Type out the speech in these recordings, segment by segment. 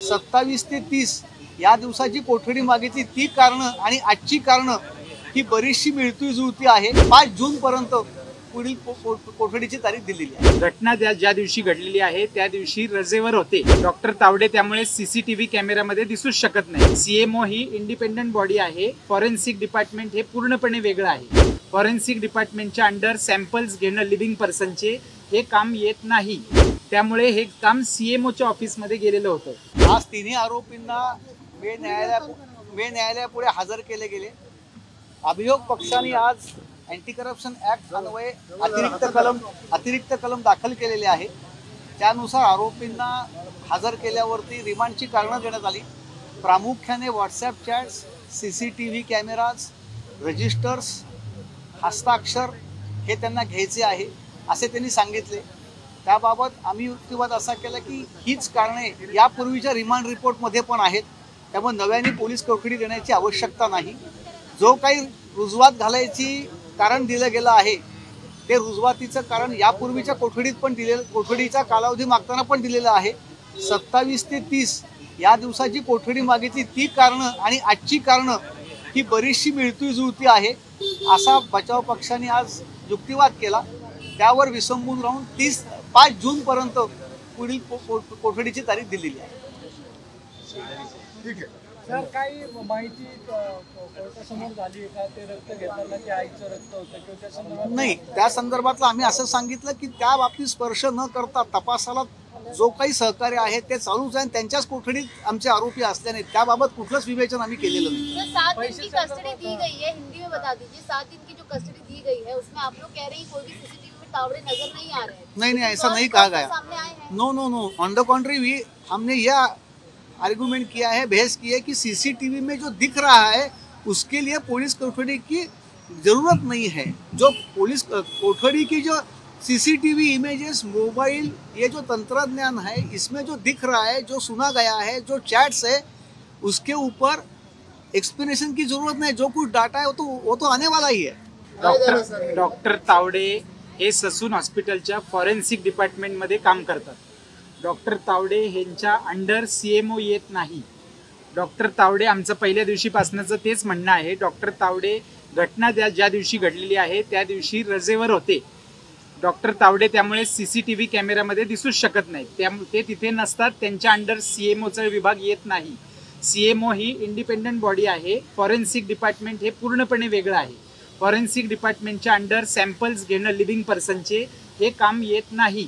27 ते 30 या दिवसाची कोठडी मागितली, ती कारणं आणि आजची कारणं ही बरीचशी मिळती जुळती आहे. 5 जून पर्यंत पुढील कोठडीची तारीख दिलेली आहे. घटना ज्या दिवशी घडलेली आहे त्या दिवशी रजेवर होते डॉक्टर तावडे, त्यामुळे सीसीटीव्ही कॅमेऱ्यामध्ये दिसूच शकत नाही. सीएमओ ही इंडिपेंडंट बॉडी आहे. फॉरेन्सिक डिपार्टमेंट हे पूर्णपणे वेगळं आहे. फॉरेन्सिक डिपार्टमेंटच्या अंडर सॅम्पल्स घेणं लिव्हिंग पर्सनचे हे काम येत नाही, त्यामुळे हे काम सीएमओच्या ऑफिसमध्ये गेलेलं होतं. आज तिन्ही आरोपींना मे न्यायालयापुढे हजर केले गेले. अभियोग पक्षाने आज अँटी करप्शन ऍक्ट अन्वये अतिरिक्त कलम दाखल केलेले आहे. त्यानुसार आरोपींना हजर केल्यावरती रिमांडची कारणं देण्यात आली. प्रामुख्याने WhatsApp chats, CCTV cameras, registers, हस्ताक्षर हे त्यांना घ्यायचे आहे असे त्यांनी सांगितले. त्याबाबत आम्ही युक्तिवाद असा केला की हीच कारणे यापूर्वीच्या रिमांड रिपोर्टमध्ये पण आहेत, त्यामुळे नव्याने पोलीस कोठडी देण्याची आवश्यकता नाही. जो काही रुजवात घालायची कारण दिलं गेलं आहे ते रुजवातीचं कारण यापूर्वीच्या कोठडीत पण कोठडीचा कालावधी मागताना पण दिलेला आहे. 27 ते 30 या दिवसाची कोठडी मागितली, ती कारणं आणि आजची कारणं ही बरीचशी मिळती जुळती आहे असा बचाव पक्षाने आज युक्तिवाद केला. त्यावर विसंबून राहून 5 जून पर्यंत पुढील कोठडीची तारीख दिलेली आहे. ठीक आहे सर, काही माहिती कोर्टासमोर झाली आहे का? ते रक्त घेताना ते आईचं रक्त होतं किंवा त्या संदर्भात? नाही, त्या संदर्भातलं आम्ही असं सांगितलं की त्या बाबतीत स्पर्श न करता तपासाला जो काही सहकार्य आहे ते चालूच आहे. त्यांच्याच कोठडीत आमचे आरोपी असल्याने त्याबाबत कुठलंच विवेचन आम्ही केलेलं नाही. 7 दिन की कस्टडी दी गई है, हिंदी में बता दीजिए. 7 दिन की जो कस्टडी दी गई है उसमें आप लोग कह रहे हैं कोई भी CCTV में तावड़े नजर नहीं आ रहे हैं. नहीं, ऐसा नहीं कहा गया. नो, ऑन द कॉन्ट्री हमने यह आर्गुमेंट किया है, बहस की है कि CCTV में जो दिख रहा है उसके लिए पुलिस कोठडी की ज़रूरत नहीं है. जो पुलिस कोठडी की जो CCTV इमेजेस, मोबाइल, ये जो तंत्रज्ञान है इसमें जो दिख रहा है, जो सुना गया है, जो चैट्स है, उसके ऊपर एक्सप्लेनेशन की ज़रूरत नहीं. जो कुछ डाटा है वो तो आने वाला ही है. डॉक्टर तावडे हे ससून हॉस्पिटलच्या फॉरेन्सिक डिपार्टमेंटमध्ये काम करतात. डॉक्टर तावडे यांच्या अंडर CMO येत नाही. डॉक्टर तावडे, आमचं पहिल्या दिवशीपासूनचं तेच म्हणणं आहे, डॉक्टर तावडे घटना ज्या दिवशी घडलेली आहे त्या दिवशी रजेवर होते डॉक्टर तावडे, त्यामुळे CCTV कॅमेऱ्यामध्ये दिसूच शकत नाही. ते तिथे नसतात. त्यांच्या अंडर CMOचा विभाग येत नाही. CMO ही इंडिपेंडंट बॉडी आहे. फॉरेन्सिक डिपार्टमेंट हे पूर्णपणे वेगळं आहे. फॉरेन्सिक डिपार्टमेंटच्या अंडर सॅम्पल्स घेणं लिव्हिंग पर्सनचे हे काम येत नाही,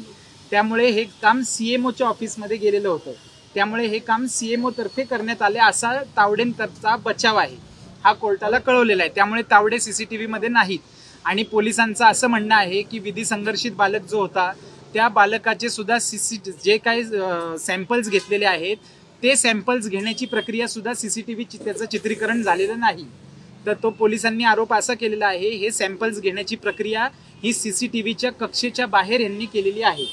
त्यामुळे हे काम CMOच्या ऑफिसमध्ये गेलेलं होतं. त्यामुळे हे काम CMO तर्फे करण्यात आले असा तावडेंतर्फचा बचाव आहे, हा कोर्टाला कळवलेला आहे. त्यामुळे तावडे CCTV मध्ये नाहीत. आणि पोलिसांचं असं म्हणणं आहे की विधी संघर्षित बालक जो होता त्या बालकाचे सुद्धा जे काही सॅम्पल्स घेतलेले आहेत ते सॅम्पल्स घेण्याची प्रक्रिया सुद्धा CCTV त्याचं चित्रीकरण झालेलं नाही. तर तो पोलिसांनी आरोप असा केलेला आहे, हे सॅम्पल्स घेण्याची प्रक्रिया ही CCTVच्या कक्षेच्या बाहेर यांनी केलेली आहे,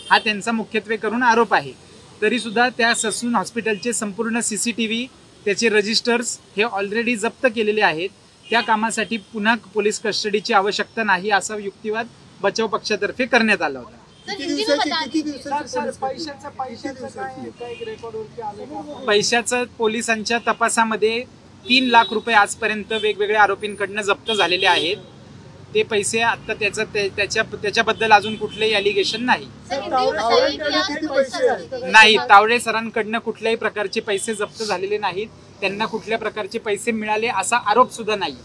हा त्यांचा मुख्यत्वे करून आरोप आहे. तरी सुद्धा त्या ससून हॉस्पिटलचे संपूर्ण CCTV, त्याचे रजिस्टर्स हे ऑलरेडी जप्त केलेले आहेत. त्या कामासाठी पुन्हा पोलीस कस्टडीची आवश्यकता नाही असा युक्तिवाद बचाव पक्षातर्फे करण्यात आला होता. पैशाचं पोलिसांच्या तपासामध्ये 3 लाख रुपये आजपर्यंत वेगवेगळ्या आरोपींकडनं जप्त झालेले आहेत. ते पैसे आता त्याच्याबद्दल अजून कुठलेही अलिगेशन नाही. तावडे सरांकडनं कुठल्याही प्रकारचे पैसे जप्त झालेले नाहीत. त्यांना कुठल्या प्रकारचे पैसे मिळाले असा आरोप सुद्धा नाही.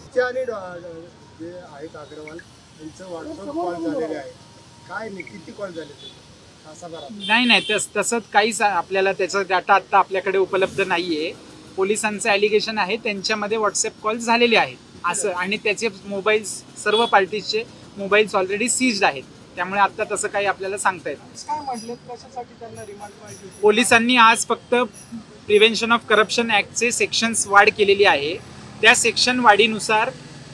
नाही, तसंच काहीच आपल्याला त्याचा डाटा आता आपल्याकडे उपलब्ध नाहीये. पोलिसांचं ॲलिगेशन आहे त्यांच्यामध्ये व्हॉट्सअप कॉल झालेले आहेत असं, आणि त्याचे मोबाईल्स, सर्व पार्टीजचे मोबाईल्स ऑलरेडी सीज्ड आहेत. त्यामुळे आता तसं काही आपल्याला सांगता येत नाही. पोलिसांनी आज फक्त प्रिव्हेन्शन ऑफ करप्शन ॲक्टचे सेक्शन्स वाढ केलेली आहे. त्या सेक्शन वाढीनुसार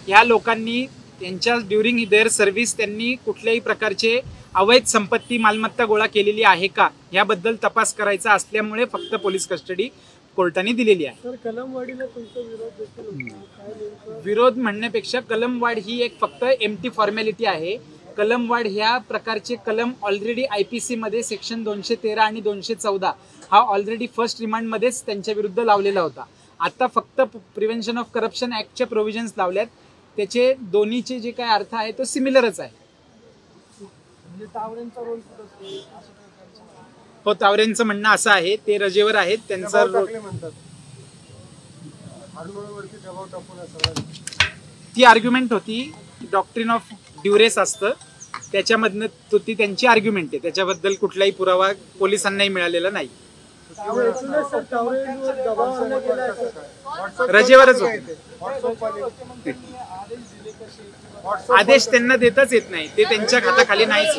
ह्या लोकांनी त्यांच्या ड्युरिंग देअर सर्व्हिस त्यांनी कुठल्याही प्रकारचे अवैध संपत्ती, मालमत्ता गोळा केलेली आहे का याबद्दल तपास करायचा असल्यामुळे फक्त पोलीस कस्टडी कोर्टाने दिलेली आहे. विरोध म्हणण्यापेक्षा कलमवाढ ही एक फक्त एम्प्टी फॉर्मॅलिटी आहे. कलमवाढ ह्या प्रकारचे कलम ऑलरेडी IPC मध्ये सेक्शन 213 आणि 214 हा ऑलरेडी फर्स्ट रिमांडमध्येच त्यांच्या विरुद्ध लावलेला होता. आता फक्त प्रिव्हेन्शन ऑफ करप्शन ॲक्टचे प्रोव्हिजन्स लावल्यात. त्याचे दोन्हीचे जे काय अर्थ आहे तो सिमिलरच आहे. म्हणजे तावडेंचा रोल कुठं असतो असं काही हो, तावरेंचं म्हणणं असं आहे, ते रजेवर आहेत, त्यांचा ती आर्ग्युमेंट होती. डॉक्ट्रिन ऑफ ड्युरेस असतं, त्याच्यामधनं ती त्यांची आर्ग्युमेंट आहे. त्याच्याबद्दल कुठलाही पुरावा पोलिसांनाही मिळालेला नाही. रजेवरच होते. आदेश त्यांना देताच येत नाही, ते त्यांच्या हाताखाली नाहीच.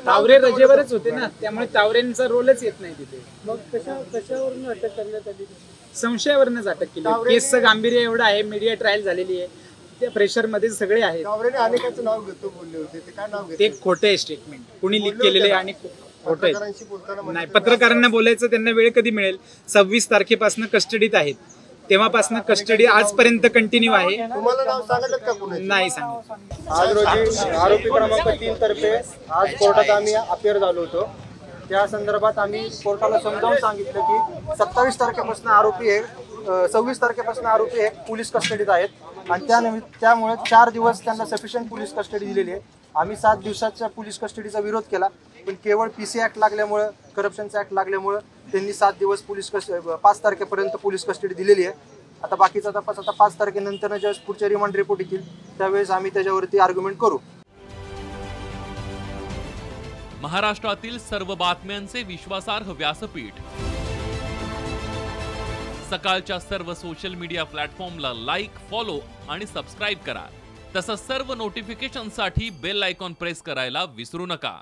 तावरे रजेवरच होते ना, त्यामुळे तावरेंचा रोलच येत नाही तिथे. मग कशावरून अटक करण्यात आली? संशयावरूनच अटक केली. केसचं गांभीर्य एवढं आहे, मीडिया ट्रायल झालेली आहे, त्या प्रेशर मध्ये सगळे आहेत. ते खोटं आहे स्टेटमेंट, कुणी लीक केलेले आणि खोटं आहे. नाही, पत्रकारांना बोलायचं त्यांना वेळ कधी मिळेल? 26 तारखेपासून कस्टडीत आहेत, तेव्हापासून कस्टडी आजपर्यंत कंटिन्यू आहे. नाही सांगितलं. आज रोजी आरोपी क्रमांक 3 तर्फे आज कोर्टात आम्ही अपेअर झालो होतो. त्या संदर्भात आम्ही कोर्टाला समजावून सांगितलं की 27 तारखेपासून आरोपी हे 26 तारखेपासून आरोपी हे पोलीस कस्टडीत आहेत आणि त्यामुळे 4 दिवस त्यांना सफिशियंट पोलीस कस्टडी दिलेली आहे. आम्ही 7 दिवसाच्या पोलीस कस्टडीचा विरोध केला, पण केवळ PC ॲक्ट लागल्यामुळं, करप्शनचा ॲक्ट लागल्यामुळं त्यांनी 7 दिवस 5 तारखेपर्यंत पोलीस कस्टडी दिलेली आहे. आता बाकीचा तपास आता 5 तारखेनंतर ज्यावेळेस पुढचे रिमांड रिपोर्ट येतील त्यावेळेस आम्ही त्याच्यावरती आर्ग्युमेंट करू. महाराष्ट्रातील सर्व बातम्यांचे विश्वासार्ह व्यासपीठ, सकाळच्या सर्व सोशल मीडिया प्लॅटफॉर्मला लाईक, फॉलो आणि सबस्क्राईब करा. तसंच सर्व नोटिफिकेशनसाठी बेल आयकॉन प्रेस करायला विसरू नका.